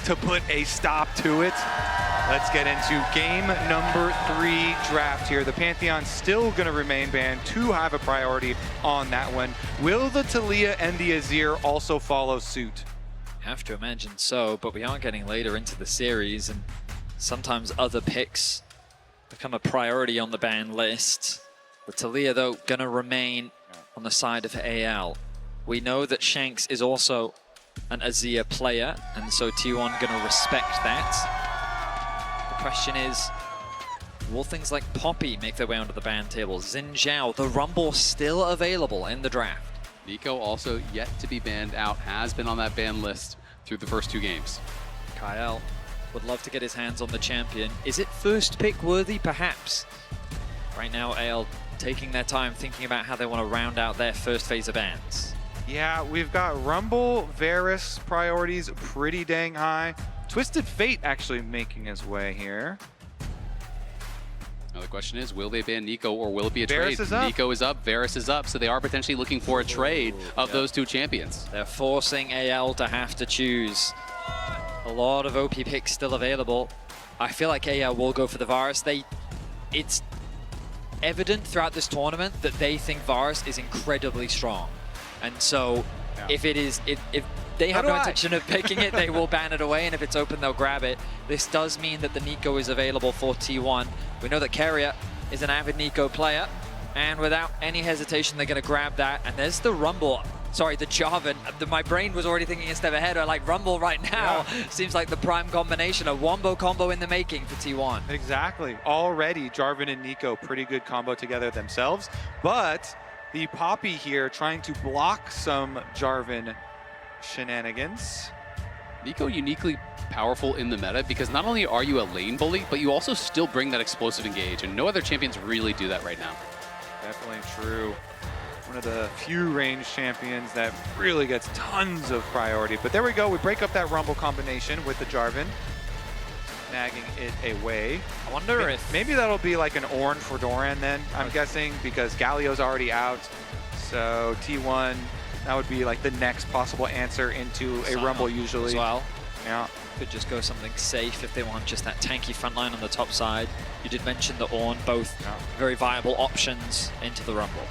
to put a stop to it. Let's get into game number 3 draft here. The Pantheon still going to remain banned. 2 have a priority on that one. Will the Taliyah and the Azir also follow suit? Have to imagine so, but we are getting later into the series, and sometimes other picks become a priority on the ban list. The Taliyah, though, going to remain on the side of AL. We know that Shanks is also an Azir player, and so T1 going to respect that. The question is, will things like Poppy make their way onto the ban table? Xin Zhao, the Rumble still available in the draft. Nico also yet to be banned out, has been on that ban list through the first 2 games. Kyle would love to get his hands on the champion. Is it first pick worthy? Perhaps. Right now, AL taking their time thinking about how they want to round out their first phase of bans. Yeah, we've got Rumble, Varus priorities pretty dang high. Twisted Fate actually making his way here. Now the question is, will they ban Nico or will it be a Varus trade? is up. Nico is up, Varus is up, so they are potentially looking for a trade of those 2 champions. They're forcing AL to have to choose. A lot of OP picks still available. I feel like AL will go for the Varus. It's evident throughout this tournament that they think Varus is incredibly strong. And so if they have no intention of picking it, they will ban it away, and if it's open, they'll grab it. This does mean that the Nico is available for T1. We know that Keria is an avid Nico player, and without any hesitation, they're going to grab that. And there's the Rumble. Sorry, the Jarvan. My brain was already thinking a step ahead. I like Rumble right now. Yeah. Seems like the prime combination, a wombo combo in the making for T1. Exactly. Already, Jarvan and Nico, pretty good combo together themselves. But the Poppy here trying to block some Jarvan shenanigans. Nico uniquely powerful in the meta because not only are you a lane bully, but you also still bring that explosive engage, and no other champions really do that right now. Definitely true. One of the few range champions that really gets tons of priority. But there we go, we break up that Rumble combination with the Jarvan, nagging it away. I wonder if maybe that'll be like an Ornn for Doran then, I'm guessing, because Galio's already out. So T1, that would be like the next possible answer into a Rumble usually. As well. Yeah. Could just go something safe if they want just that tanky front line on the top side. You did mention the Ornn, both very viable options into the Rumble.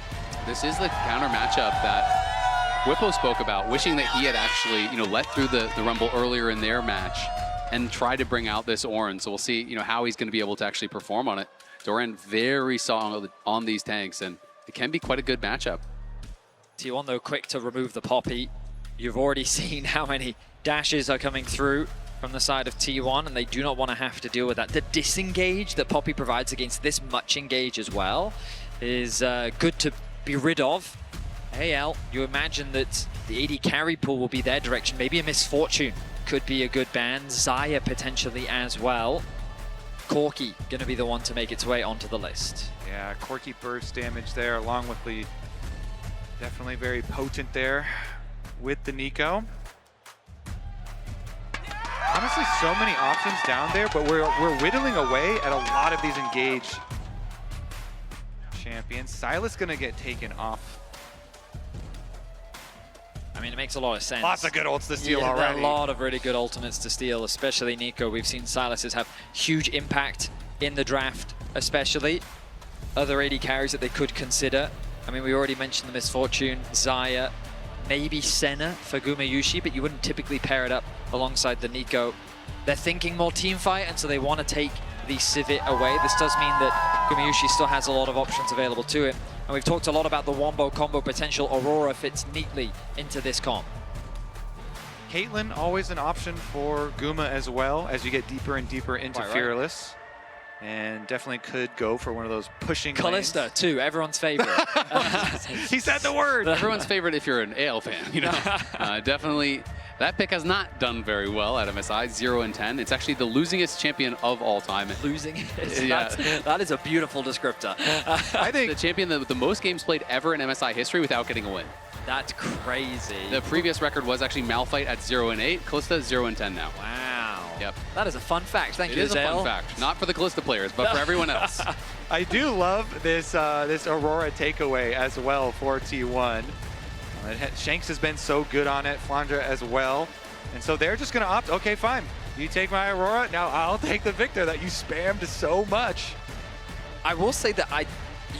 This is the counter matchup that Whippo spoke about, wishing that he had actually, let through the Rumble earlier in their match and try to bring out this Ornn. So we'll see, how he's going to be able to actually perform on it. Doran very solid on these tanks, and it can be quite a good matchup. T1, though, quick to remove the Poppy. You've already seen how many dashes are coming through from the side of T1, and they do not want to have to deal with that. The disengage that Poppy provides against this much engage as well is good to be rid of. AL, you imagine that the AD carry pool will be their direction. Maybe a Misfortune could be a good ban. Xayah potentially as well. Corki going to be the one to make its way onto the list. Yeah, Corki burst damage there, along with the definitely very potent there with the Nico. Honestly, so many options down there, but we're whittling away at a lot of these engaged champions. Sylas gonna get taken off. I mean, it makes a lot of sense. Lots of good ults to steal already. A lot of really good ultimates to steal, especially Nico. We've seen Sylas's have huge impact in the draft, especially. Other AD carries that they could consider. I mean, we already mentioned the Misfortune, Xayah, maybe Senna for Gumayusi, but you wouldn't typically pair it up alongside the Nico. They're thinking more team fight, and so they want to take the Sivir away. This does mean that Gumayusi still has a lot of options available to him. And we've talked a lot about the wombo combo potential. Aurora fits neatly into this comp. Caitlyn, always an option for Guma as well, as you get deeper and deeper into Fearless. And definitely could go for one of those pushing Kalista, lanes. too, everyone's favorite. He said the word. Everyone's favorite if you're an AL fan, Definitely, that pick has not done very well at MSI, 0-10. It's actually the losingest champion of all time. Losingest? Yeah. That is a beautiful descriptor. I think the champion with the most games played ever in MSI history without getting a win. That's crazy. The previous record was actually Malphite at 0-8. Kalista 0-10 now. Wow. Yep. That is a fun fact. Thank you, It is a fun fact. Not for the Kalista players, but for everyone else. I do love this this Aurora takeaway as well for T1. Shanks has been so good on it, Flandra as well. And so they're just going to opt, okay, fine. You take my Aurora, now I'll take the Victor that you spammed so much. I will say that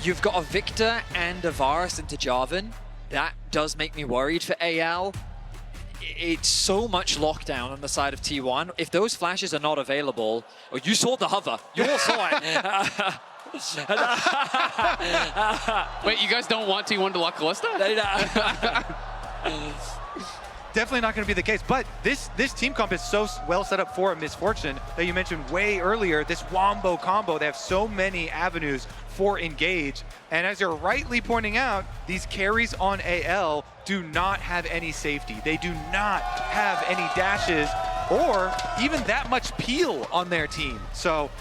you've got a Victor and a Varus into Jarvan. That does make me worried for AL. It's so much lockdown on the side of T1. If those flashes are not available, oh, you saw the hover. You all saw it. Wait, you guys don't want T1 to lock Kalista? Definitely not going to be the case, but this team comp is so well set up for a misfortune that you mentioned way earlier, this Wombo combo. They have so many avenues for engage, and as you're rightly pointing out, these carries on AL do not have any safety. They do not have any dashes or even that much peel on their team. So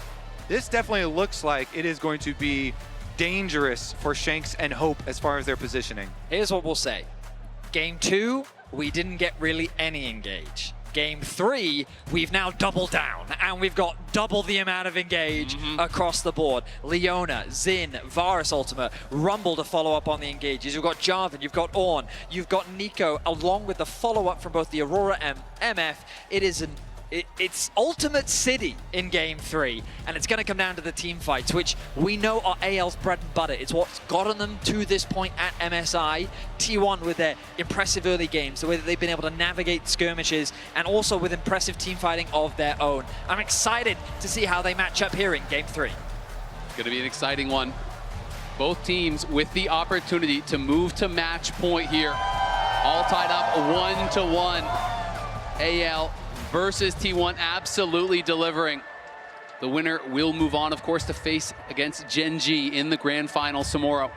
this definitely looks like it is going to be dangerous for Shanks and Hope as far as their positioning. Here's what we'll say. Game 2, we didn't get really any engage. Game 3, we've now doubled down, and we've got double the amount of engage across the board. Leona, Xin, Varus Ultimate, Rumble to follow up on the engages. You've got Jarvan, you've got Ornn, you've got Nico, along with the follow-up from both the Aurora and MF. It's Ultimate City in Game 3, and it's going to come down to the team fights, which we know are AL's bread and butter. It's what's gotten them to this point at MSI. T1 with their impressive early games, the way that they've been able to navigate skirmishes, and also with impressive team fighting of their own. I'm excited to see how they match up here in Game 3. Going to be an exciting one. Both teams with the opportunity to move to match point here. All tied up 1-1. AL versus T1 absolutely delivering. The winner will move on, of course, to face against Gen G in the grand final tomorrow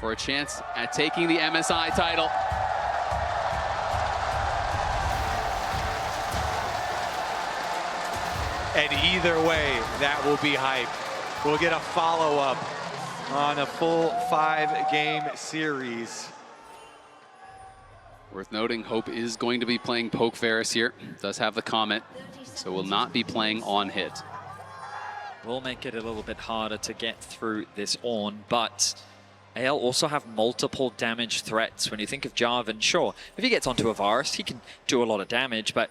for a chance at taking the MSI title. And either way, that will be hype. We'll get a follow-up on a full 5-game series. Worth noting, Hope is going to be playing Poke Varus here. Does have the comment, so will not be playing on hit. Will make it a little bit harder to get through this Ornn, but AL also have multiple damage threats. When you think of Jarvan, sure, if he gets onto a Varus, he can do a lot of damage, but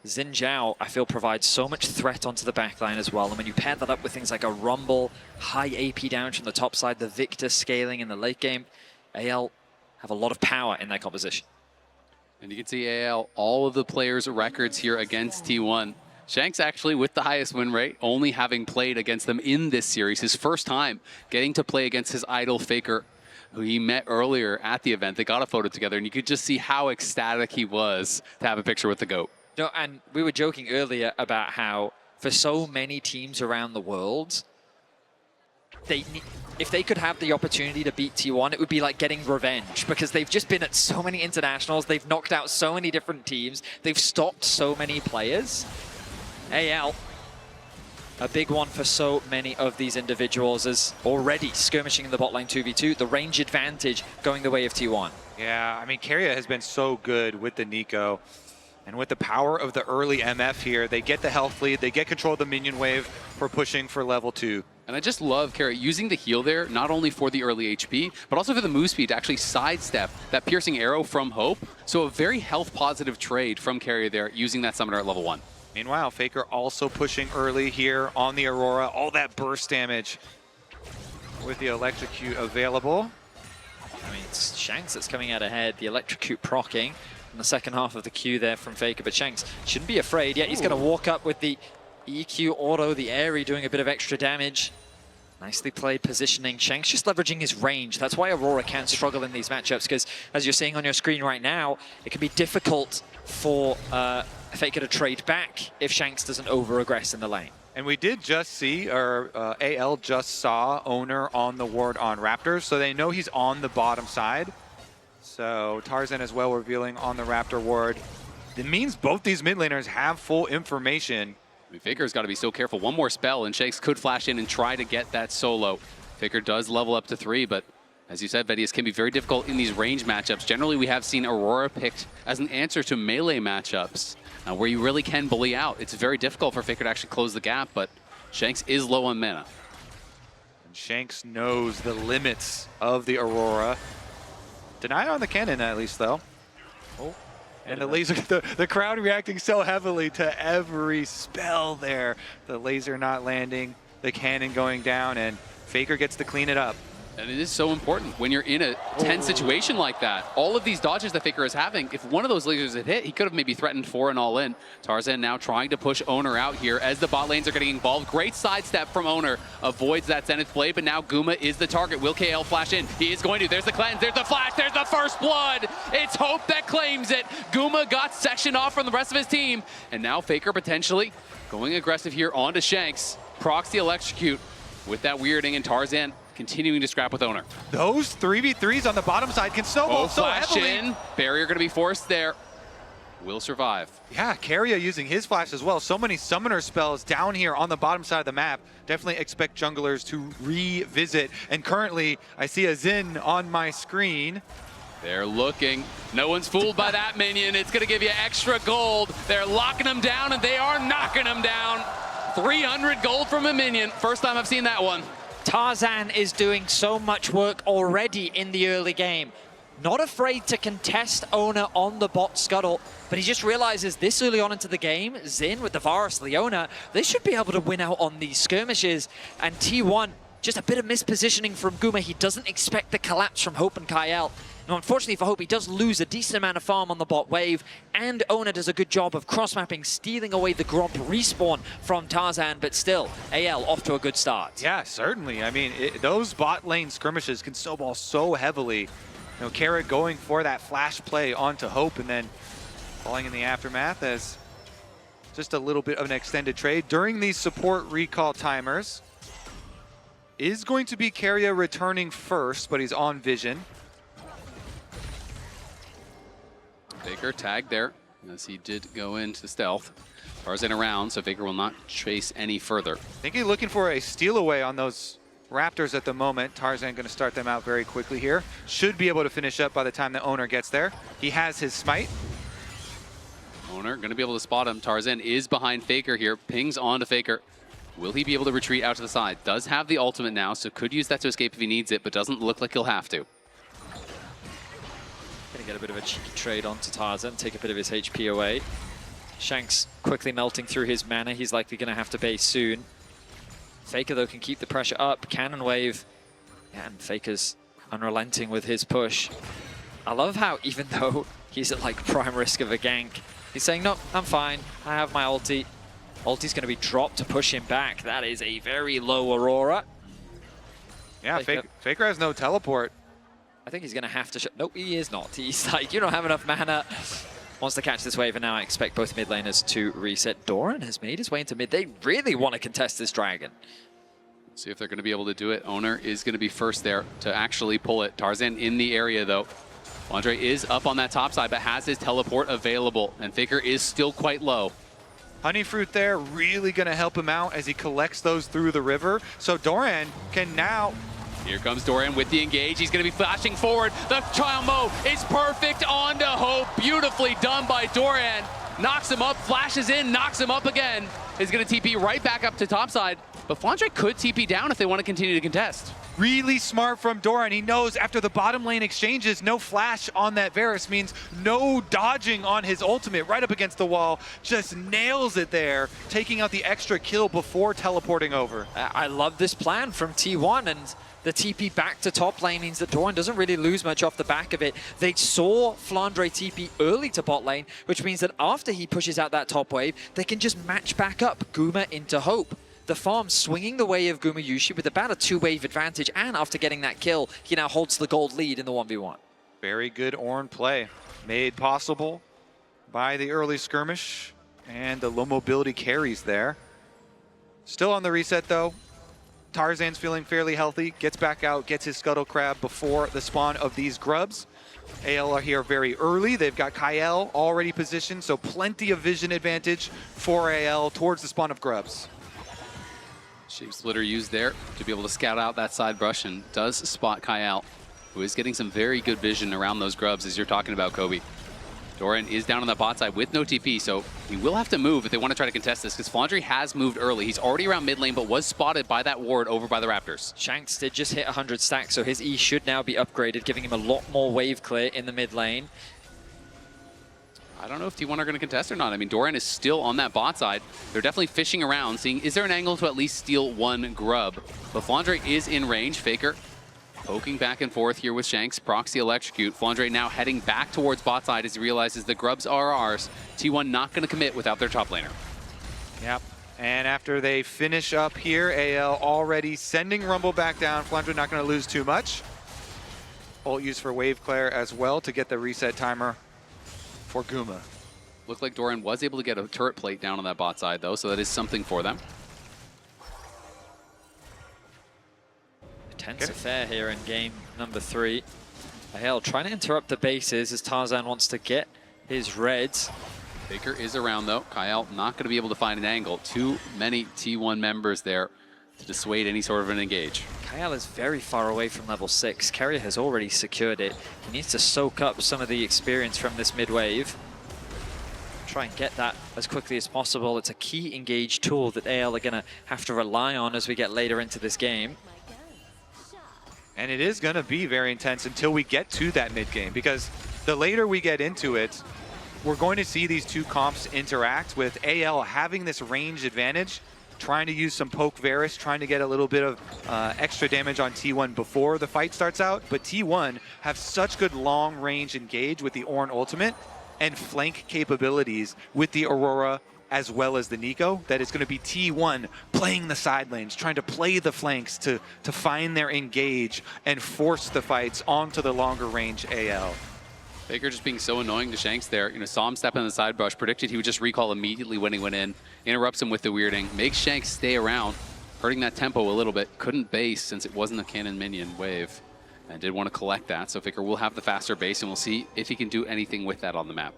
Xin Zhao, I feel, provides so much threat onto the backline as well. And when you pair that up with things like a Rumble, high AP damage from the top side, the Victor scaling in the late game, AL have a lot of power in their composition. And you can see AL, all of the players' records here against T1. Shanks actually with the highest win rate, only having played against them in this series. His first time getting to play against his idol Faker, who he met earlier at the event. They got a photo together, and you could just see how ecstatic he was to have a picture with the GOAT. No, and we were joking earlier about how for so many teams around the world, if they could have the opportunity to beat T1, it would be like getting revenge, because they've just been at so many internationals, they've knocked out so many different teams, they've stopped so many players. AL, a big one for so many of these individuals, is already skirmishing in the bot lane 2v2, the range advantage going the way of T1. Yeah, I mean, Keria has been so good with the Nico. And with the power of the early MF here, they get the health lead, they get control of the minion wave for pushing for level 2. And I just love Keria using the heal there, not only for the early HP, but also for the move speed to actually sidestep that piercing arrow from Hope. So a very health positive trade from Keria there, using that summoner at level 1. Meanwhile, Faker also pushing early here on the Aurora. All that burst damage with the Electrocute available. I mean, it's Shanks that's coming out ahead, the Electrocute proccing in the second half of the Q there from Faker, but Shanks shouldn't be afraid. Yeah, he's going to walk up with the EQ auto, the Airy doing a bit of extra damage. Nicely played positioning. Shanks just leveraging his range. That's why Aurora can struggle in these matchups, because as you're seeing on your screen right now, it can be difficult for Faker to trade back if Shanks doesn't over-aggress in the lane. And we did just see, or AL just saw Owner on the ward on Raptors, so they know he's on the bottom side. So Tarzan as well revealing on the Raptor ward. It means both these mid laners have full information. I mean, Faker's got to be so careful. One more spell, and Shanks could flash in and try to get that solo. Faker does level up to 3, but as you said, Vedius, can be very difficult in these range matchups. Generally, we have seen Aurora picked as an answer to melee matchups, where you really can bully out. It's very difficult for Faker to actually close the gap, but Shanks is low on mana. And Shanks knows the limits of the Aurora. Deny on the cannon, at least, though. Oh, And the laser, the crowd reacting so heavily to every spell there. The laser not landing, the cannon going down, and Faker gets to clean it up. And it is so important when you're in a tense situation like that. All of these dodges that Faker is having, if one of those lasers had hit, he could have maybe threatened for an all-in. Tarzan now trying to push Owner out here as the bot lanes are getting involved. Great sidestep from Owner, avoids that Zenith blade, but now Guma is the target. Will KL flash in? He is going to. There's the cleanse, there's the flash, there's the first blood. It's Hope that claims it. Guma got sectioned off from the rest of his team, and now Faker potentially going aggressive here onto Shanks. Procs the electrocute with that weirding, and Tarzan continuing to scrap with Owner. Those 3v3s on the bottom side can snowball so heavily. In. Barrier going to be forced there. Will survive. Yeah, Keria using his flash as well. So many summoner spells down here on the bottom side of the map. Definitely expect junglers to revisit. And currently, I see a Xin on my screen. They're looking. No one's fooled by that minion. It's going to give you extra gold. They're locking him down, and they are knocking him down. 300 gold from a minion. First time I've seen that one. Tarzan is doing so much work already in the early game. Not afraid to contest Owner on the bot scuttle, but he just realizes this early on into the game, Xin with the Varus Leona, they should be able to win out on these skirmishes. And T1, just a bit of mispositioning from Guma. He doesn't expect the collapse from Hope and Kael. Now, unfortunately for Hope, he does lose a decent amount of farm on the bot wave, and Owner does a good job of cross-mapping, stealing away the Gromp respawn from Tarzan, but still, AL off to a good start. Yeah, certainly. I mean, those bot lane skirmishes can snowball so heavily. You know, Kara going for that flash play onto Hope and then falling in the aftermath as just a little bit of an extended trade. During these support recall timers, is going to be Keria returning first, but he's on vision. Faker tagged there, as he did go into stealth. Tarzan around, so Faker will not chase any further. I think he's looking for a steal away on those Raptors at the moment. Tarzan going to start them out very quickly here. Should be able to finish up by the time the Owner gets there. He has his smite. Owner going to be able to spot him. Tarzan is behind Faker here, pings onto Faker. Will he be able to retreat out to the side? Does have the ultimate now, so could use that to escape if he needs it, but doesn't look like he'll have to. Gonna get a bit of a cheeky trade onto Tarzan, take a bit of his HP away. Shanks quickly melting through his mana. He's likely gonna have to base soon. Faker though can keep the pressure up. Cannon wave. Yeah, and Faker's unrelenting with his push. I love how even though he's at like prime risk of a gank, he's saying, no, I'm fine. I have my ulti. Ulti's gonna be dropped to push him back. That is a very low Aurora. Yeah, Faker has no teleport. I think he's going to have to... Nope, he is not. He's like, you don't have enough mana. Wants to catch this wave, and now I expect both mid laners to reset. Doran has made his way into mid. They really want to contest this dragon. See if they're going to be able to do it. Owner is going to be first there to actually pull it. Tarzan in the area, though. Andre is up on that top side, but has his teleport available, and Faker is still quite low. Honeyfruit there really going to help him out as he collects those through the river. So Doran can now... Here comes Doran with the engage. He's going to be flashing forward. The child mo is perfect onto Hope. Beautifully done by Doran. Knocks him up, flashes in, knocks him up again. Is going to TP right back up to topside. But Flandre could TP down if they want to continue to contest. Really smart from Doran. He knows after the bottom lane exchanges, no flash on that Varus means no dodging on his ultimate right up against the wall. Just nails it there, taking out the extra kill before teleporting over. I love this plan from T1, and the TP back to top lane means that Doran doesn't really lose much off the back of it. They saw Flandre TP early to bot lane, which means that after he pushes out that top wave, they can just match back up Guma into Hope. The farm swinging the way of Guma Yushi with about a 2-wave advantage, and after getting that kill, he now holds the gold lead in the 1v1. Very good Ornn play, made possible by the early skirmish and the low mobility carries there. Still on the reset though. Tarzan's feeling fairly healthy, gets back out, gets his Scuttle Crab before the spawn of these grubs. AL are here very early. They've got Kael already positioned, so plenty of vision advantage for AL towards the spawn of grubs. Shape Splitter used there to be able to scout out that side brush and does spot Kael, who is getting some very good vision around those grubs as you're talking about, Kobe. Doran is down on the bot side with no TP, so he will have to move if they want to try to contest this, because Flandre has moved early. He's already around mid lane, but was spotted by that ward over by the Raptors. Shanks did just hit 100 stacks, so his E should now be upgraded, giving him a lot more wave clear in the mid lane. I don't know if T1 are going to contest or not. I mean, Doran is still on that bot side. They're definitely fishing around, seeing is there an angle to at least steal one grub. But Flandre is in range. Faker poking back and forth here with Shanks. Proxy electrocute. Flandre now heading back towards bot side as he realizes the grubs are ours. T1 not going to commit without their top laner. Yep. And after they finish up here, AL already sending Rumble back down. Flandre not going to lose too much. Ult used for Wave Clear as well to get the reset timer for Guma. Looked like Doran was able to get a turret plate down on that bot side, though, so that is something for them. Tense affair here in game number 3. AL trying to interrupt the bases as Tarzan wants to get his reds. Faker is around, though. Kyle not going to be able to find an angle. Too many T1 members there to dissuade any sort of an engage. Kyle is very far away from level 6. Carrier has already secured it. He needs to soak up some of the experience from this mid-wave. Try and get that as quickly as possible. It's a key engage tool that AL are going to have to rely on as we get later into this game. And it is going to be very intense until we get to that mid game, because the later we get into it, we're going to see these two comps interact with AL having this range advantage, trying to use some poke Varus, trying to get a little bit of extra damage on T1 before the fight starts out. But T1 have such good long range engage with the Ornn ultimate and flank capabilities with the Aurora as well as the Nico, that it's going to be T1 playing the side lanes, trying to play the flanks to find their engage and force the fights onto the longer range AL. Faker just being so annoying to Shanks there. You know, saw him step in the side brush, predicted he would just recall immediately when he went in, interrupts him with the weirding, makes Shanks stay around, hurting that tempo a little bit. Couldn't base since it wasn't a cannon minion wave, and did want to collect that. So Faker will have the faster base, and we'll see if he can do anything with that on the map.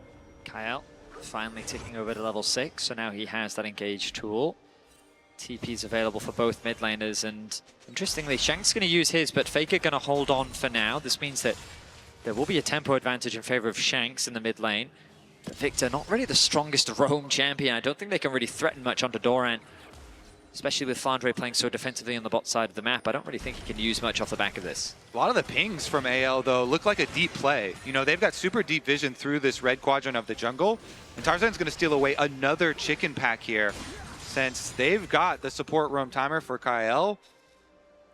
Kyle finally ticking over to level 6, so now he has that engage tool. TP's available for both mid laners, and interestingly, Shanks going to use his, but Faker going to hold on for now. This means that there will be a tempo advantage in favor of Shanks in the mid lane. But Victor, not really the strongest roam champion. I don't think they can really threaten much onto Doran, especially with Flandre playing so defensively on the bot side of the map. I don't really think he can use much off the back of this. A lot of the pings from AL, though, look like a deep play. You know, they've got super deep vision through this red quadrant of the jungle, and Tarzan's going to steal away another chicken pack here, since they've got the support roam timer for Kyle.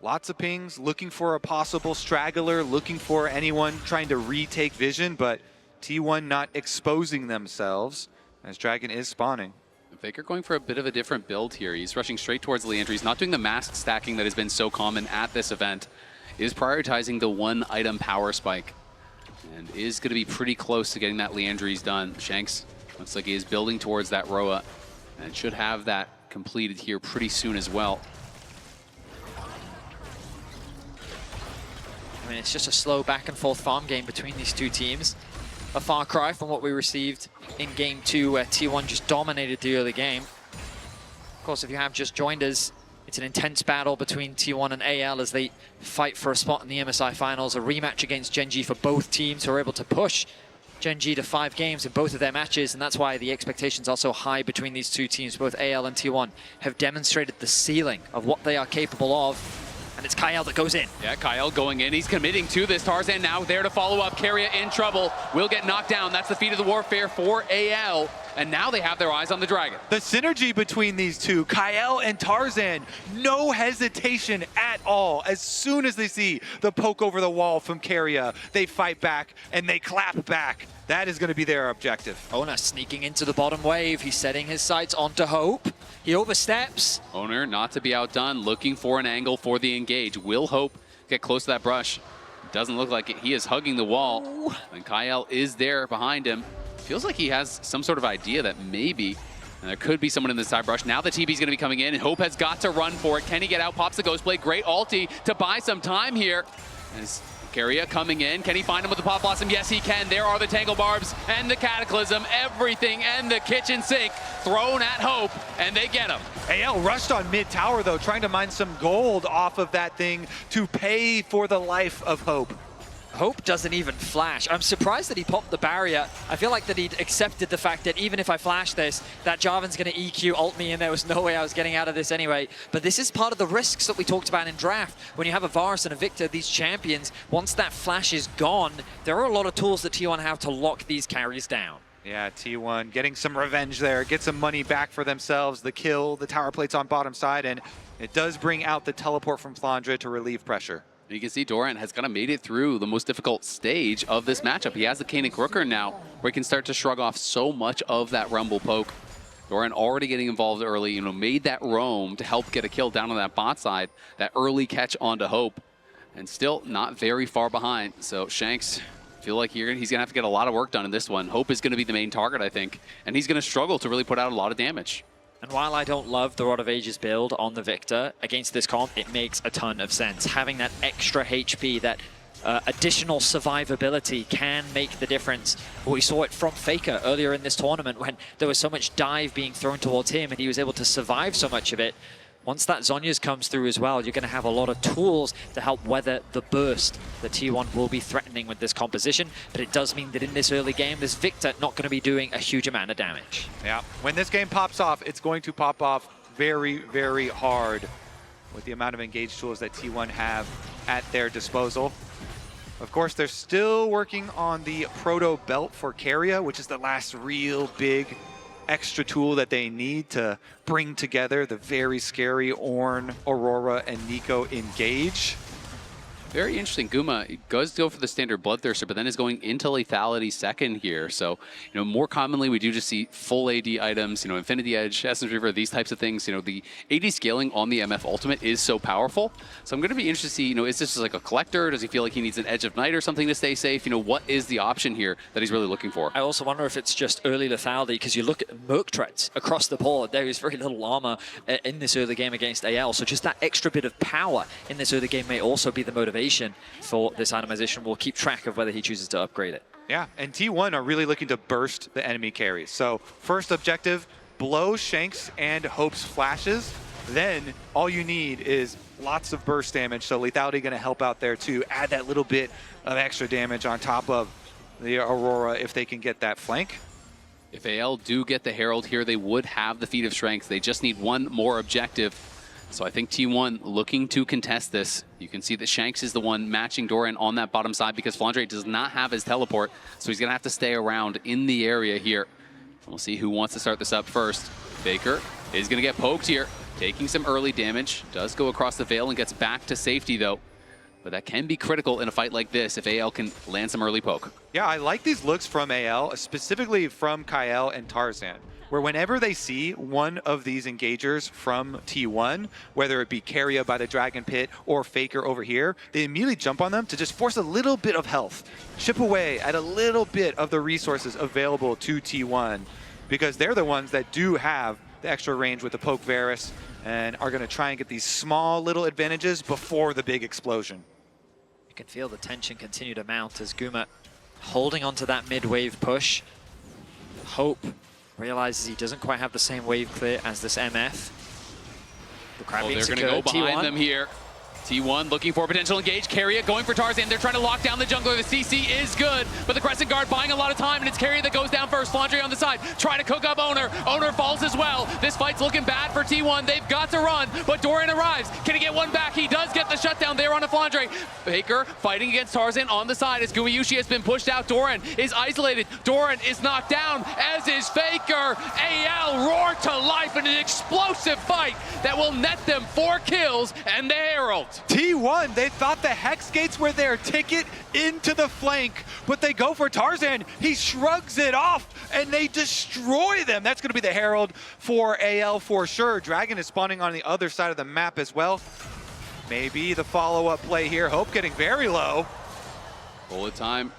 Lots of pings, looking for a possible straggler, looking for anyone trying to retake vision, but T1 not exposing themselves as Dragon is spawning. Faker going for a bit of a different build here. He's rushing straight towards Leandry. He's not doing the mask stacking that has been so common at this event. Is prioritizing the one item power spike, and is going to be pretty close to getting that Leandry's done. Shanks looks like he is building towards that Roa, and should have that completed here pretty soon as well. I mean, it's just a slow back and forth farm game between these two teams. A far cry from what we received in game 2, where T1 just dominated the early game. Of course, if you have just joined us, it's an intense battle between T1 and AL as they fight for a spot in the MSI finals, a rematch against Gen G for both teams, who are able to push Gen G to 5 games in both of their matches, and that's why the expectations are so high between these two teams. Both AL and T1 have demonstrated the ceiling of what they are capable of. And it's Kyle that goes in. Yeah, Kyle going in. He's committing to this. Tarzan now there to follow up. Carrier in trouble. Will get knocked down. That's the feat of the warfare for AL. And now they have their eyes on the Dragon. The synergy between these two, Kyle and Tarzan, no hesitation at all. As soon as they see the poke over the wall from Carrier, they fight back and they clap back. That is going to be their objective. Oner sneaking into the bottom wave. He's setting his sights onto Hope. He oversteps. Oner not to be outdone, looking for an angle for the engage. Will Hope get close to that brush? Doesn't look like it. He is hugging the wall. Ooh. And Kyle is there behind him. Feels like he has some sort of idea that maybe there could be someone in the side brush. Now the TB's going to be coming in, and Hope has got to run for it. Can he get out? Pops the Ghost Blade. Great ulti to buy some time here. As Carrier coming in. Can he find him with the Pot Blossom? Yes, he can. There are the Tangle Barbs and the Cataclysm. Everything and the kitchen sink thrown at Hope, and they get him. AL rushed on mid tower, though, trying to mine some gold off of that thing to pay for the life of Hope. Hope doesn't even flash. I'm surprised that he popped the barrier. I feel like that he'd accepted the fact that even if I flash this, that Jarvan's going to EQ ult me, and there was no way I was getting out of this anyway. But this is part of the risks that we talked about in draft. When you have a Varus and a Victor, these champions, once that flash is gone, there are a lot of tools that T1 have to lock these carries down. Yeah, T1 getting some revenge there, get some money back for themselves. The kill, the tower plates on bottom side, and it does bring out the teleport from Flandre to relieve pressure. You can see Doran has kind of made it through the most difficult stage of this matchup. He has the Kanik Rooker now, where he can start to shrug off so much of that Rumble poke. Doran already getting involved early, made that roam to help get a kill down on that bot side, that early catch onto Hope, and still not very far behind. So Shanks, feel like he's going to have to get a lot of work done in this one. Hope is going to be the main target, I think, and he's going to struggle to really put out a lot of damage. And while I don't love the Rod of Ages build on the Victor, against this comp, it makes a ton of sense. Having that extra HP, that additional survivability can make the difference. We saw it from Faker earlier in this tournament when there was so much dive being thrown towards him and he was able to survive so much of it. Once that Zhonya's comes through as well, you're going to have a lot of tools to help weather the burst that T1 will be threatening with this composition. But it does mean that in this early game, this Victor not going to be doing a huge amount of damage. Yeah, when this game pops off, it's going to pop off very, very hard with the amount of engaged tools that T1 have at their disposal. Of course, they're still working on the Proto Belt for Keria, which is the last real big extra tool that they need to bring together the very scary Ornn, Aurora, and Nico engage. Very interesting. Guma does go for the standard Bloodthirster, but then is going into lethality second here. So, more commonly we do just see full AD items, Infinity Edge, Essence Reaver, these types of things. The AD scaling on the MF Ultimate is so powerful. So I'm going to be interested to see, is this just like a collector? Does he feel like he needs an Edge of Night or something to stay safe? What is the option here that he's really looking for? I also wonder if it's just early lethality, because you look at Merc Treads across the board, there is very little armor in this early game against AL. So just that extra bit of power in this early game may also be the motivation for this itemization. We'll keep track of whether he chooses to upgrade it. Yeah, and T1 are really looking to burst the enemy carries. So first objective, blow Shanks and Hope's flashes. Then all you need is lots of burst damage. So lethality going to help out there too. Add that little bit of extra damage on top of the Aurora if they can get that flank. If AL do get the Herald here, they would have the Feat of Strength. They just need one more objective. So I think T1 looking to contest this. You can see that Shanks is the one matching Doran on that bottom side because Flandre does not have his teleport, so he's going to have to stay around in the area here. We'll see who wants to start this up first. Faker is going to get poked here, taking some early damage. Does go across the veil and gets back to safety though. But that can be critical in a fight like this if AL can land some early poke. Yeah, I like these looks from AL, specifically from Kael and Tarzan, where whenever they see one of these engagers from T1, whether it be Keria by the Dragon Pit or Faker over here, they immediately jump on them to just force a little bit of health, chip away at a little bit of the resources available to T1, because they're the ones that do have the extra range with the Poke Varus and are going to try and get these small little advantages before the big explosion. You can feel the tension continue to mount as Guma holding onto that mid-wave push. Hope realizes he doesn't quite have the same wave clear as this MF. The crowd being they're going to secured. go behind them here. T1 looking for a potential engage. Keria going for Tarzan. They're trying to lock down the jungler. The CC is good, but the Crescent Guard buying a lot of time, and it's Keria that goes down first. Flandre on the side, trying to cook up Owner. Owner falls as well. This fight's looking bad for T1. They've got to run, but Doran arrives. Can he get one back? He does get the shutdown there on a Flandre. Faker fighting against Tarzan on the side as Gumayushi has been pushed out. Doran is isolated. Doran is knocked down, as is Faker. AL roar to life in an explosive fight that will net them 4 kills and the Herald. T1, they thought the Hex Gates were their ticket into the flank, but they go for Tarzan. He shrugs it off, and they destroy them. That's going to be the Herald for AL for sure. Dragon is spawning on the other side of the map as well. Maybe the follow-up play here. Hope getting very low. Bullet time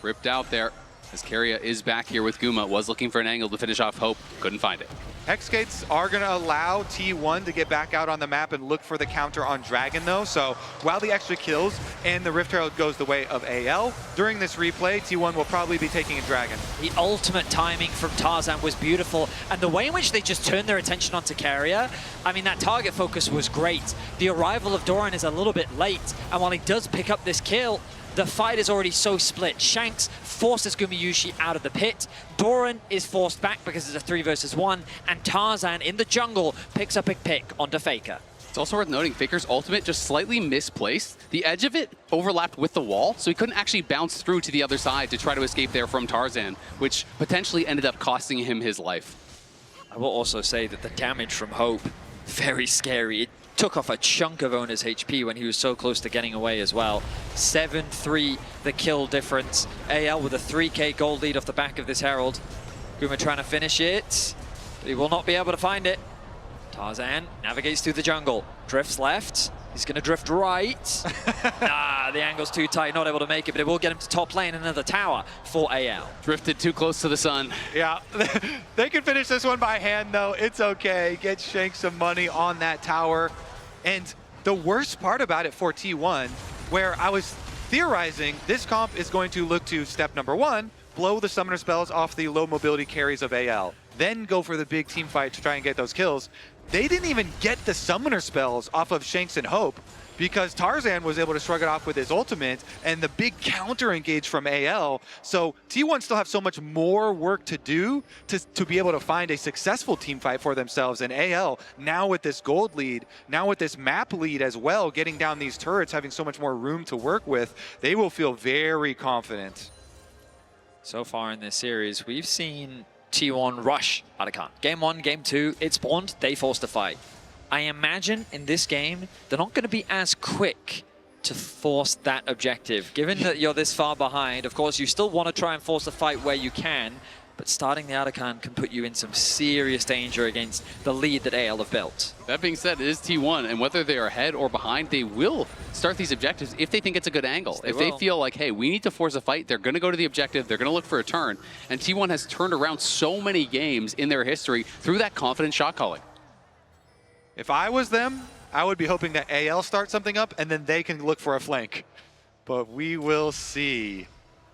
ripped out there as Keria is back here with Guma. Was looking for an angle to finish off Hope. Couldn't find it. Hex Gates are going to allow T1 to get back out on the map and look for the counter on Dragon, though. So while the extra kills and the Rift Herald goes the way of AL, during this replay, T1 will probably be taking a Dragon. The ultimate timing from Tarzan was beautiful, and the way in which they just turned their attention onto Keria, I mean, that target focus was great. The arrival of Doran is a little bit late, and while he does pick up this kill, the fight is already so split. Shanks forces Gumayushi out of the pit. Doran is forced back because it's a 3 versus 1, and Tarzan in the jungle picks up a pick onto Faker. It's also worth noting, Faker's ultimate just slightly misplaced. The edge of it overlapped with the wall, so he couldn't actually bounce through to the other side to try to escape there from Tarzan, which potentially ended up costing him his life. I will also say that the damage from Hope, very scary. It took off a chunk of Ona's HP when he was so close to getting away as well. 7-3, the kill difference. AL with a 3K gold lead off the back of this Herald. Guma trying to finish it, but he will not be able to find it. Tarzan navigates through the jungle, drifts left, he's going to drift right. Nah, the angle's too tight, not able to make it, but it will get him to top lane, another tower for AL. Drifted too close to the sun. Yeah, they can finish this one by hand though, it's okay. Get Shank some money on that tower. And the worst part about it for T1, where I was theorizing this comp is going to look to step number 1, blow the summoner spells off the low mobility carries of AL, then go for the big team fight to try and get those kills. They didn't even get the summoner spells off of Shanks and Hope because Tarzan was able to shrug it off with his ultimate and the big counter engage from AL. So T1 still have so much more work to do to be able to find a successful team fight for themselves. And AL, now with this gold lead, now with this map lead as well, getting down these turrets, having so much more room to work with, they will feel very confident. So far in this series, we've seen T1 rush Arakan. Game 1, Game 2, it spawned, they forced a fight. I imagine in this game, they're not going to be as quick to force that objective. Given that you're this far behind, of course, you still want to try and force a fight where you can, but starting the Arakan can put you in some serious danger against the lead that AL have built. That being said, it is T1, and whether they are ahead or behind, they will start these objectives if they think it's a good angle. Yes, they feel like, hey, we need to force a fight, they're going to go to the objective, they're going to look for a turn. And T1 has turned around so many games in their history through that confident shot calling. If I was them, I would be hoping that AL starts something up and then they can look for a flank. But we will see.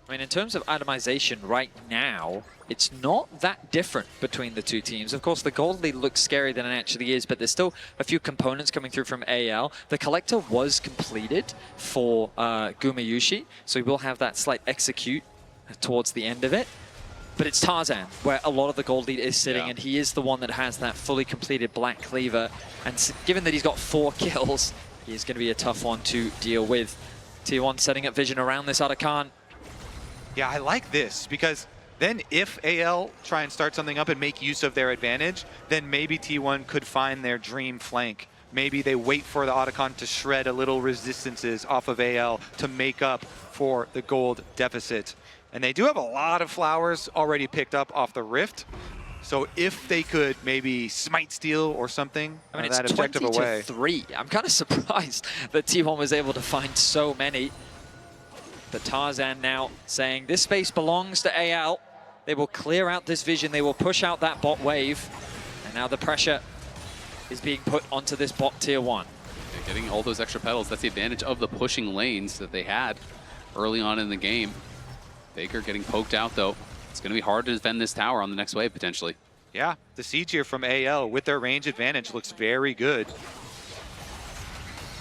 I mean, in terms of itemization right now, it's not that different between the two teams. Of course, the gold lead looks scarier than it actually is, but there's still a few components coming through from AL. The collector was completed for Gumayushi, so we will have that slight execute towards the end of it. But it's Tarzan, where a lot of the gold lead is sitting, and he is the one that has that fully completed Black Cleaver. And given that he's got 4 kills, he is going to be a tough one to deal with. T1 setting up vision around this Arakan. Yeah, I like this because then if AL try and start something up and make use of their advantage, then maybe T1 could find their dream flank. Maybe they wait for the Otacon to shred a little resistances off of AL to make up for the gold deficit. And they do have a lot of flowers already picked up off the Rift. So if they could maybe smite steal or something, I mean, that it's objective 20 away. to 3. I'm kind of surprised that T1 was able to find so many. But Tarzan now saying this space belongs to AL. They will clear out this vision. They will push out that bot wave. And now the pressure is being put onto this bot tier 1. They're getting all those extra petals. That's the advantage of the pushing lanes that they had early on in the game. Faker getting poked out, though. It's going to be hard to defend this tower on the next wave, potentially. Yeah, the siege here from AL with their range advantage looks very good.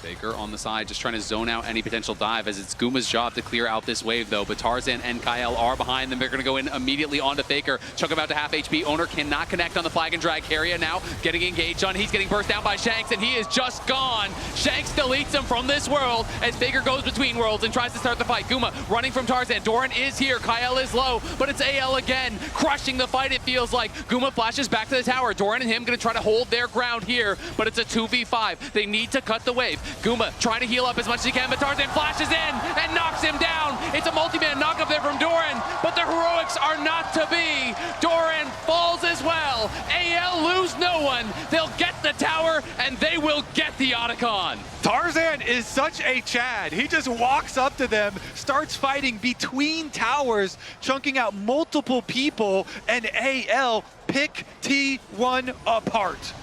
Faker on the side, just trying to zone out any potential dive, as it's Guma's job to clear out this wave, though. But Tarzan and Kyle are behind them. They're going to go in immediately onto Faker. Chunk him out to half HP. Owner cannot connect on the flag and drag. Carrier now getting engaged on. He's getting burst down by Shanks, and he is just gone. Shanks deletes him from this world as Faker goes between worlds and tries to start the fight. Guma running from Tarzan. Doran is here. Kyle is low, but it's AL again, crushing the fight, it feels like. Guma flashes back to the tower. Doran and him going to try to hold their ground here, but it's a 2v5. They need to cut the wave. Guma trying to heal up as much as he can, but Tarzan flashes in and knocks him down. It's a multi-man knock up there from Doran, but the heroics are not to be. Doran falls as well. AL lose no one. They'll get the tower, and they will get the Otacon. Tarzan is such a Chad. He just walks up to them, starts fighting between towers, chunking out multiple people, and AL pick T1 apart.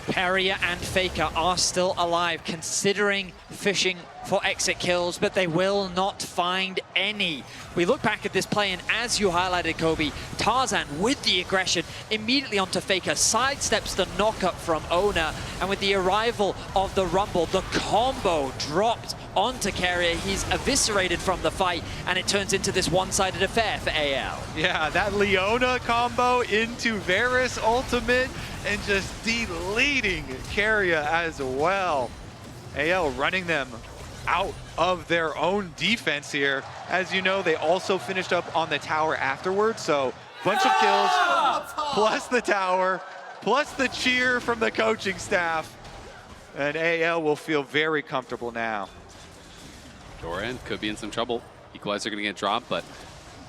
Carrier and Faker are still alive, considering fishing for exit kills, but they will not find any. We look back at this play, and as you highlighted, Kobe, Tarzan with the aggression immediately onto Faker, sidesteps the knockup from Ona, and with the arrival of the Rumble, the combo dropped onto Carrier. He's eviscerated from the fight, and it turns into this one-sided affair for AL. Yeah, that Leona combo into Varus ultimate. and just deleting Carrier as well. AL running them out of their own defense here. As you know, they also finished up on the tower afterwards, so bunch of kills, plus the tower, plus the cheer from the coaching staff. And AL will feel very comfortable now. Doran could be in some trouble. Equalizer going to get dropped, but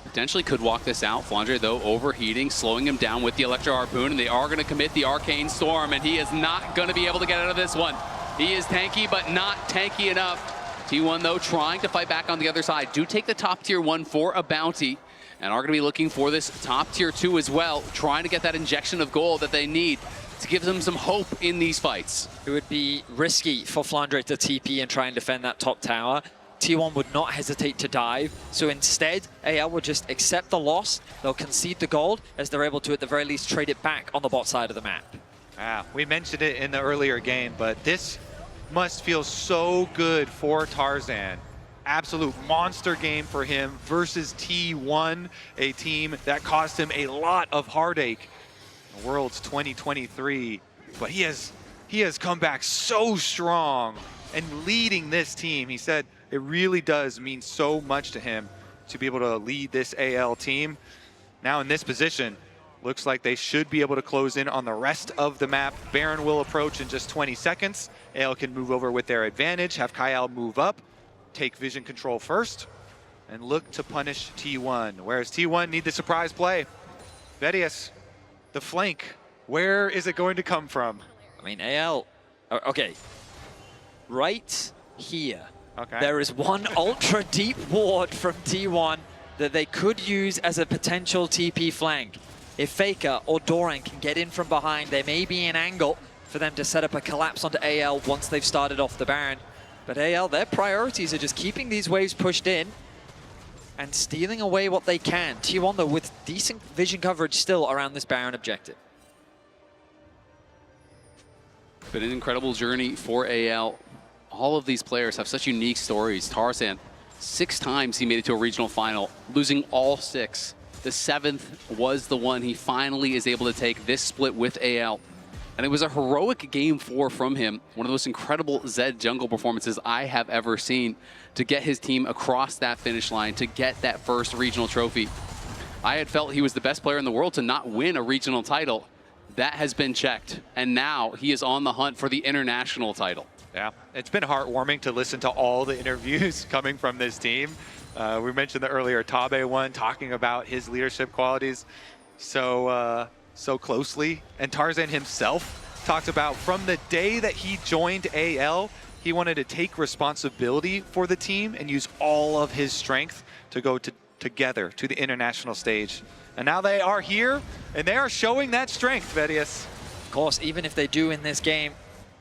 potentially could walk this out. Flandre, though, overheating, slowing him down with the Electro Harpoon, and they are going to commit the Arcane Storm, and he is not going to be able to get out of this one. He is tanky, but not tanky enough. T1, though, trying to fight back on the other side. Do take the top tier 1 for a bounty, and are going to be looking for this top tier 2 as well, trying to get that injection of gold that they need to give them some hope in these fights. It would be risky for Flandre to TP and try and defend that top tower. T1 would not hesitate to dive, so instead, AL would just accept the loss. They'll concede the gold, as they're able to, at the very least, trade it back on the bot side of the map. We mentioned it in the earlier game, but this must feel so good for Tarzan. Absolute monster game for him versus T1, a team that cost him a lot of heartache in Worlds 2023. But he has come back so strong and leading this team. He said it really does mean so much to him to be able to lead this AL team. Now in this position, looks like they should be able to close in on the rest of the map. Baron will approach in just 20 seconds. AL can move over with their advantage, have Kyle move up, take vision control first, and look to punish T1. Whereas T1 need the surprise play. Vedius, the flank, where is it going to come from? I mean, AL, okay, right here. Okay. There is one ultra deep ward from T1 that they could use as a potential TP flank. If Faker or Doran can get in from behind, there may be an angle for them to set up a collapse onto AL once they've started off the Baron. But AL, their priorities are just keeping these waves pushed in and stealing away what they can. T1, though, with decent vision coverage still around this Baron objective. Been an incredible journey for AL. All of these players have such unique stories. Tarzan, 6 times he made it to a regional final, losing all 6. The 7th was the one he finally is able to take this split with AL. And it was a heroic game 4 from him. One of the most incredible Zed jungle performances I have ever seen to get his team across that finish line, to get that first regional trophy. I had felt he was the best player in the world to not win a regional title. That has been checked. And now he is on the hunt for the international title. Yeah, it's been heartwarming to listen to all the interviews coming from this team. We mentioned the earlier Tabe one, talking about his leadership qualities so closely. And Tarzan himself talked about from the day that he joined AL, he wanted to take responsibility for the team and use all of his strength to go together to the international stage. And now they are here, and they are showing that strength, Vedius. Of course, even if they do in this game,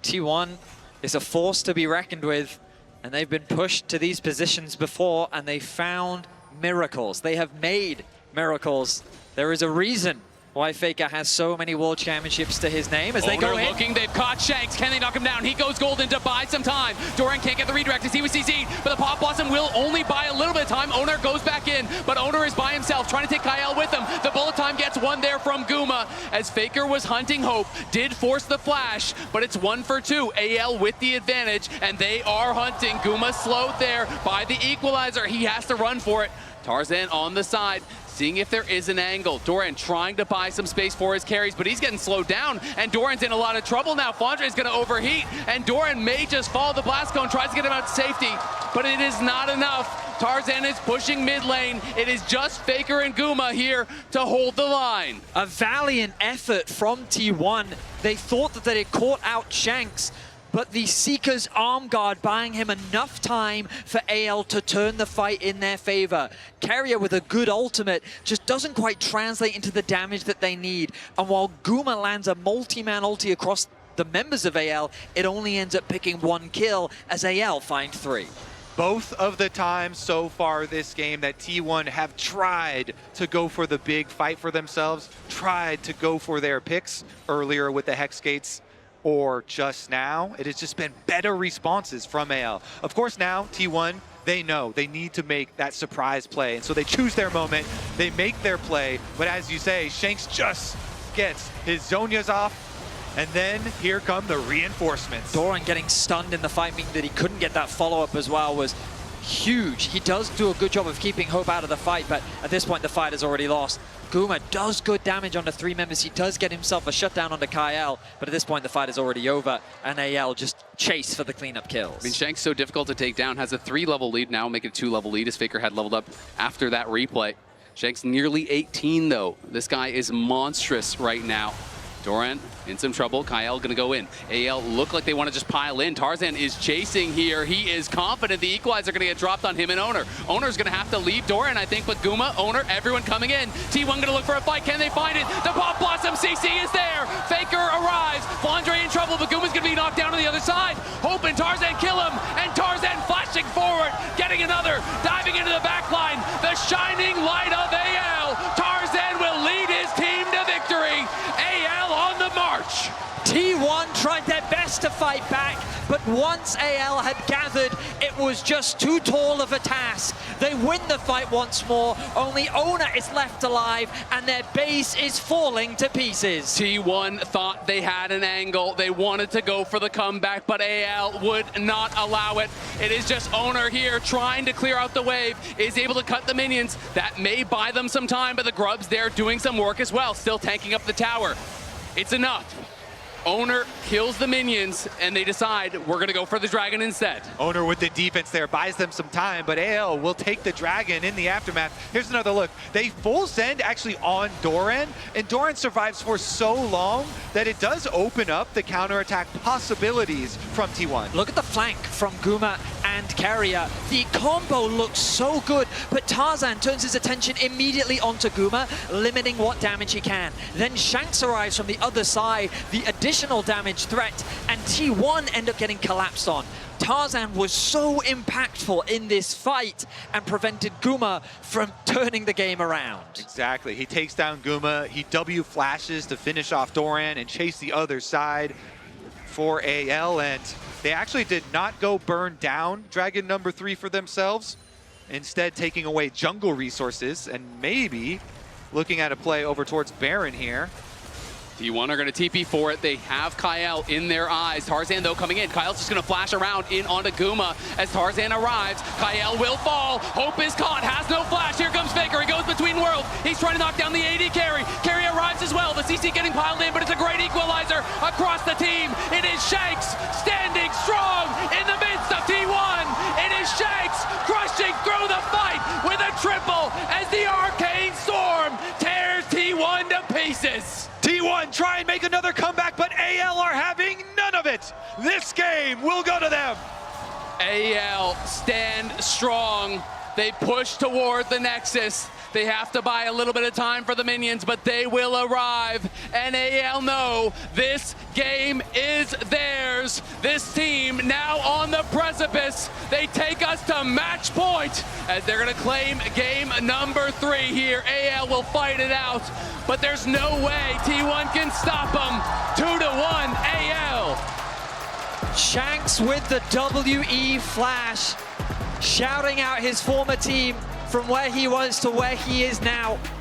T1 is a force to be reckoned with, and they've been pushed to these positions before, and they found miracles. They have made miracles. There is a reason why Faker has so many world championships to his name as they go in. Looking, they've caught Shanks. Can they knock him down? He goes golden to buy some time. Doran can't get the redirect as he was CC'd, but the Pop Blossom will only buy a little bit of time. Oner goes back in, but Oner is by himself, trying to take Kyle with him. The bullet time gets one there from Guma, as Faker was hunting Hope, did force the flash, but it's 1 for 2. AL with the advantage, and they are hunting. Guma slowed there by the equalizer. He has to run for it. Tarzan on the side, seeing if there is an angle. Doran trying to buy some space for his carries, but he's getting slowed down, and Doran's in a lot of trouble now. Flandre is going to overheat, and Doran may just follow the blast cone, tries to get him out to safety, but it is not enough. Tarzan is pushing mid lane. It is just Faker and Guma here to hold the line. A valiant effort from T1. They thought that they had caught out Shanks, but the Seeker's arm guard buying him enough time for AL to turn the fight in their favor. Carrier with a good ultimate just doesn't quite translate into the damage that they need. And while Guma lands a multi-man ulti across the members of AL, it only ends up picking 1 kill as AL find 3. Both of the times so far this game that T1 have tried to go for the big fight for themselves, tried to go for their picks earlier with the Hex Gates, or just now, it has just been better responses from AL. Of course now, T1, they know they need to make that surprise play, and so they choose their moment, they make their play, but as you say, Shanks just gets his Zhonya's off, And then here come the reinforcements. Doran getting stunned in the fight, meaning that he couldn't get that follow-up as well, was huge. He does do a good job of keeping Hope out of the fight, but at this point the fight is already lost. Guma does good damage on the 3 members. He does get himself a shutdown onto Kyle, but at this point the fight is already over, and AL just chase for the cleanup kills. I mean, Shank's so difficult to take down, has a 3-level lead now, making a 2-level lead as Faker had leveled up after that replay. Shank's nearly 18 though. This guy is monstrous right now. Doran in some trouble. Kyle gonna go in. AL look like they want to just pile in. Tarzan is chasing here. He is confident the equalizer gonna get dropped on him and Owner. Owner's gonna have to leave Doran, I think, but Guma, Owner, everyone coming in. T1 gonna look for a fight. Can they find it? The Pop Blossom CC is there. Faker arrives. Flandre in trouble, but Guma's gonna be knocked down on the other side. Hope and Tarzan kill him, and Tarzan flashing forward, getting another, diving into the back line. The shining light of AL. Tarzan will lead his team to victory. AL on the march. T1 tried their best to fight back, but once AL had gathered, it was just too tall of a task. They win the fight once more, only Owner is left alive, and their base is falling to pieces. T1 thought they had an angle. They wanted to go for the comeback, but AL would not allow it. It is just Owner here trying to clear out the wave, is able to cut the minions. That may buy them some time, but the Grubs there doing some work as well, still tanking up the tower. It's enough. Owner kills the minions, and they decide we're going to go for the dragon instead. Owner with the defense there buys them some time, but AL will take the dragon in the aftermath. Here's another look. They full send actually on Doran, and Doran survives for so long that it does open up the counterattack possibilities from T1. Look at the flank from Guma and Carrier. The combo looks so good, but Tarzan turns his attention immediately onto Guma, limiting what damage he can. Then Shanks arrives from the other side, the additional damage threat, and T1 end up getting collapsed on. Tarzan was so impactful in this fight and prevented Guma from turning the game around. Exactly. He takes down Guma. He W flashes to finish off Doran and chase the other side for AL, and they actually did not go burn down Dragon number 3 for themselves, instead taking away jungle resources and maybe looking at a play over towards Baron here. T1 are going to TP for it. They have Kyle in their eyes. Tarzan, though, coming in. Kyle's just going to flash around in onto Guma as Tarzan arrives. Kyle will fall. Hope is caught. Has no flash. Here comes Faker. He goes between worlds. He's trying to knock down the AD carry. Carry arrives as well. The CC getting piled in, but it's a great equalizer across the team. It is Shanks standing strong in the midst of T1. It is Shanks crushing through the fight with a triple as the Arcane Storm tears T1 to pieces. T1 try and make another comeback, but AL are having none of it. This game will go to them. AL stand strong. They push toward the Nexus. They have to buy a little bit of time for the minions, but they will arrive. And AL know this game is theirs. This team now on the precipice. They take us to match point as they're going to claim game number 3 here. AL will fight it out, but there's no way T1 can stop them. 2-1 AL. Shanks with the WE flash, shouting out his former team from where he was to where he is now.